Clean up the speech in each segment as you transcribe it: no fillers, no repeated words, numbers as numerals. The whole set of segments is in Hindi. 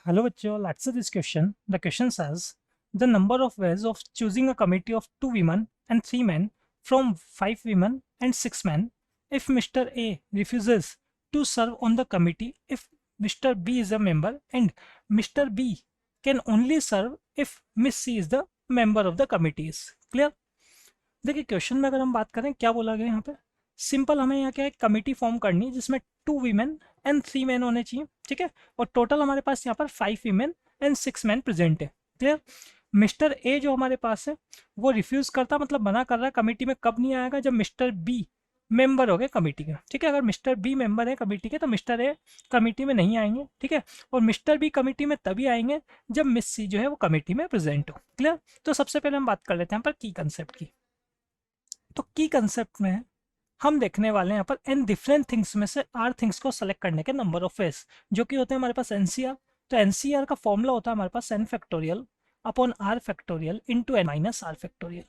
Hello bachcho, let's see this question. The question says the number of ways of choosing a committee of 2 women and 3 men from 5 women and 6 men. If Mr. A refuses to serve on the committee, if Mr. B is a member, and Mr. B can only serve if Miss C is the member of the committee. Is clear? देखिए क्वेश्चन में अगर हम बात करें क्या बोला गया यहाँ पे, सिंपल हमें यहाँ क्या है, कमिटी फॉर्म करनी है जिसमें 2 वीमेन एंड 3 मैन होने चाहिए, ठीक है। और टोटल हमारे पास यहाँ पर 5 वीमेन एंड 6 मैन प्रेजेंट है। क्लियर? मिस्टर ए जो हमारे पास है वो रिफ्यूज करता, मतलब मना कर रहा है कमिटी में, कब नहीं आएगा, जब मिस्टर बी मेंबर हो गए कमिटी के, ठीक है। अगर मिस्टर बी मेंबर है कमिटी के तो मिस्टर ए कमिटी में नहीं आएंगे, ठीक है। और मिस्टर बी कमिटी में तभी आएंगे जब मिस सी जो है वो कमिटी में प्रेजेंट हो। क्लियर? तो सबसे पहले हम बात कर लेते हैं यहाँ पर की कंसेप्ट की। तो की कंसेप्ट में हम देखने वाले हैं यहाँ पर एन डिफरेंट थिंग्स में से आर थिंग्स को सेलेक्ट करने के नंबर ऑफ वेज, जो कि होते हैं हमारे पास एनसीआर। तो एनसीआर का फॉर्मूला होता है हमारे पास n factorial upon r factorial into n minus r factorial.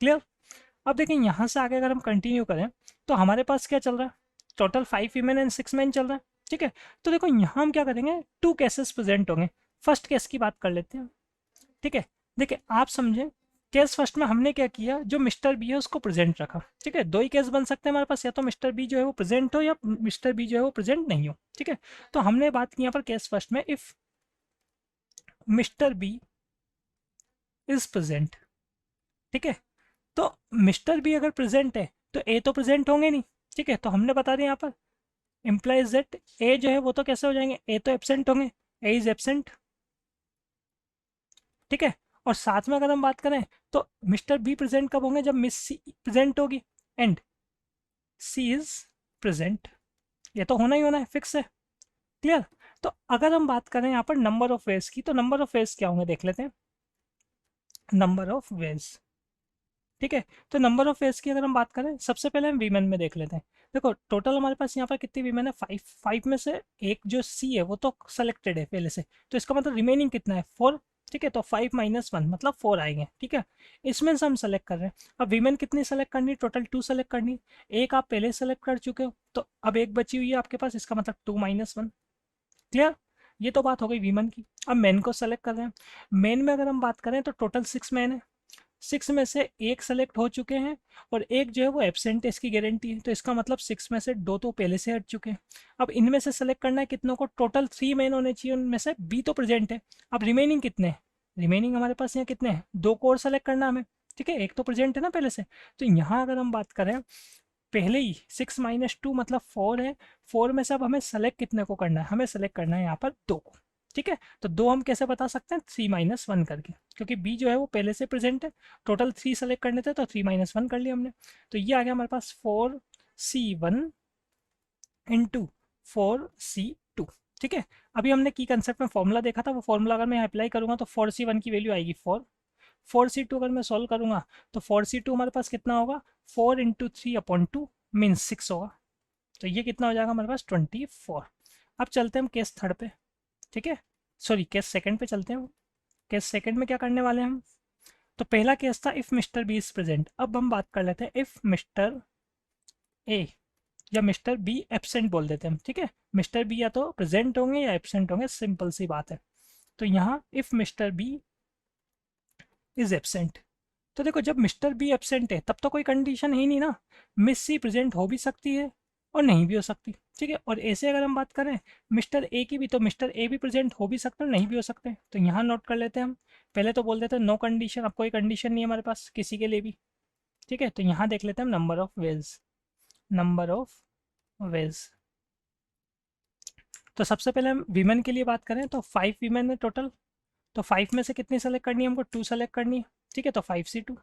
Clear? अब देखें यहाँ से आगे अगर हम कंटिन्यू करें तो हमारे पास क्या चल रहा है, टोटल 5 वीमेन एंड 6 मैन चल रहा है, ठीक है। तो देखो यहाँ हम क्या करेंगे, 2 केसेस प्रेजेंट होंगे। फर्स्ट केस की बात कर लेते हैं, ठीक है। देखिए आप समझे, केस फर्स्ट में हमने क्या किया, जो मिस्टर बी है उसको प्रेजेंट रखा, ठीक है। दो ही केस बन सकते हैं हमारे पास, या तो मिस्टर बी जो है वो प्रेजेंट हो या मिस्टर बी जो है वो प्रेजेंट नहीं हो, ठीक है। तो हमने बात की यहाँ पर केस फर्स्ट में, if mister B is present, ठीक है। तो मिस्टर बी अगर प्रेजेंट है तो ए तो प्रेजेंट होंगे नहीं, ठीक है। तो हमने बता दिया यहाँ पर इम्प्लाइज दैट ए जो है वो तो कैसे हो जाएंगे, ए तो एब्सेंट होंगे, ए इज एब्सेंट, ठीक है। और साथ में अगर हम बात करें तो मिस्टर बी प्रेजेंट कब होंगे, जब मिस सी प्रेजेंट होगी एंड सी इज प्रेजेंट, ये तो होना ही होना है, फिक्स है। क्लियर? तो अगर हम बात करें यहाँ पर नंबर ऑफ वेज की, तो नंबर ऑफ वेज क्या होंगे देख लेते हैं। नंबर ऑफ वेज, ठीक है। तो नंबर ऑफ वेज की अगर हम बात करें, सबसे पहले हम वीमेन में देख लेते हैं। देखो टोटल हमारे पास यहाँ पर कितनी वीमेन है, 5। 5 में से एक जो सी है वो तो सेलेक्टेड है पहले से, तो इसका मतलब रिमेनिंग कितना है, 4, ठीक है। तो 5 माइनस 1 मतलब 4 आएंगे, ठीक है। इसमें से हम सेलेक्ट कर रहे हैं। अब वीमेन कितनी सेलेक्ट करनी, टोटल 2 सेलेक्ट करनी। एक आप पहले सेलेक्ट कर चुके हो तो अब एक बची हुई है आपके पास, इसका मतलब 2 माइनस 1। क्लियर? ये तो बात हो गई वीमेन की। अब मेन को सेलेक्ट कर रहे हैं। मेन में अगर हम बात करें तो टोटल 6 मैन है, 6 में से एक सेलेक्ट हो चुके हैं और एक जो है वो एब्सेंट है, इसकी गारंटी है। तो इसका मतलब 6 में से 2 तो पहले से हट चुके हैं। अब इनमें से सेलेक्ट करना है कितनों को, टोटल 3 मैन होने चाहिए, उनमें से बी तो प्रेजेंट है। अब रिमेनिंग कितने हैं, रिमेनिंग हमारे पास यहाँ कितने हैं, 2 को और सेलेक्ट करना हमें, ठीक है। एक तो प्रेजेंट है ना पहले से। तो यहाँ अगर हम बात करें, पहले ही 6 माइनस 2 मतलब 4 है। 4 में से अब हमें सेलेक्ट कितने को करना है, हमें सेलेक्ट करना है यहाँ पर 2 को, ठीक है। तो 2 हम कैसे बता सकते हैं, 3 माइनस 1 करके, क्योंकि बी जो है वो पहले से प्रेजेंट है। टोटल 3 सेलेक्ट करने थे तो 3 माइनस 1 कर लिया हमने। तो ये आ गया हमारे पास 4C1 इंटू 4C2, ठीक है। अभी हमने की कंसेप्ट में फॉर्मूला देखा था, वो फॉर्मूला अगर मैं अप्लाई करूंगा तो 4C1 की वैल्यू आएगी 4। 4C2 अगर मैं सॉल्व करूंगा तो 4C2 हमारे पास कितना होगा, 4 इंटू 3/2 मीन्स 6 होगा। तो ये कितना हो जाएगा हमारे पास, 24। अब चलते हैं हम केस थर्ड पे, ठीक है। सॉरी केस सेकंड पे चलते हैं। केस सेकंड में क्या करने वाले हैं हम, तो पहला केस था if mister B is present. अब हम बात कर लेते हैं इफ मिस्टर ए या मिस्टर बी एब्सेंट बोल देते हैं हम, ठीक है। मिस्टर बी या तो प्रेजेंट होंगे या एब्सेंट होंगे, सिंपल सी बात है। तो यहाँ if mister B is absent, तो देखो जब मिस्टर बी एब्सेंट है तब तो कोई कंडीशन ही नहीं ना, मिस सी प्रेजेंट हो भी सकती है और नहीं भी हो सकती, ठीक है। और ऐसे अगर हम बात करें मिस्टर ए की भी, तो मिस्टर ए भी प्रेजेंट हो भी सकते हैं नहीं भी हो सकते। तो यहाँ नोट कर लेते हैं हम, पहले तो बोल देते हैं नो कंडीशन, अब कोई कंडीशन नहीं है हमारे पास किसी के लिए भी, ठीक है। तो यहाँ देख लेते हैं number of ways, number of ways. तो सबसे पहले हम वीमेन के लिए बात करें तो 5 वीमेन है टोटल। तो 5 में से कितनी सेलेक्ट करनी है हमको, 2 सेलेक्ट करनी है, ठीक है। तो 5C2।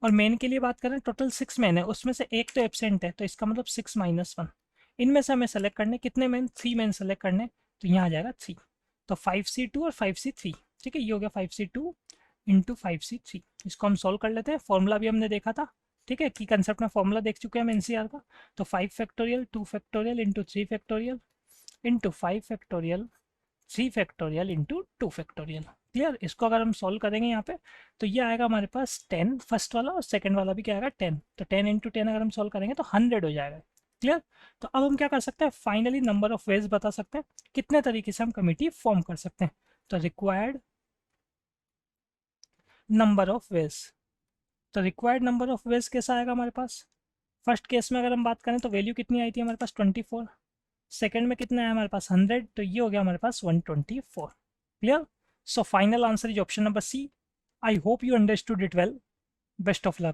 और मेन के लिए बात करें टोटल 6 मैन है, उसमें से एक तो एब्सेंट है, तो इसका मतलब 6 माइनस 1। इनमें से हमें सेलेक्ट करने कितने मैन, 3 मैन सेलेक्ट करने। तो यहाँ आ जाएगा 3। तो 5C2 और 5C3, ठीक है। ये हो गया 5C2 इंटू 5C3। इसको हम सॉल्व कर लेते हैं, फॉर्मूला भी हमने देखा था, ठीक है। की कंसेप्ट में फॉर्मूला देख चुके हैं हम एनसीआर का। तो 5 factorial 2 factorial into 3 factorial into 5 factorial 3 factorial into 2 factorial. Clear? इसको अगर हम सॉल्व करेंगे यहाँ पे तो ये आएगा हमारे पास 10 फर्स्ट वाला, और सेकंड वाला भी क्या आएगा 10। तो 10 इंटू 10 अगर हम सॉल्व करेंगे तो 100 हो जाएगा। क्लियर? तो अब हम क्या कर सकते हैं, फाइनली नंबर ऑफ वेज बता सकते हैं कितने तरीके से हम कमिटी फॉर्म कर सकते हैं। तो रिक्वायर्ड नंबर ऑफ वेज, तो रिक्वायर्ड नंबर ऑफ वेज कैसा आएगा हमारे पास, फर्स्ट केस में अगर हम बात करें तो वैल्यू कितनी आई थी हमारे पास 24, सेकंड में कितना है हमारे पास 100, तो ये हो गया हमारे पास 124। Clear? So final answer is option number C. I hope you understood it well. Best of luck.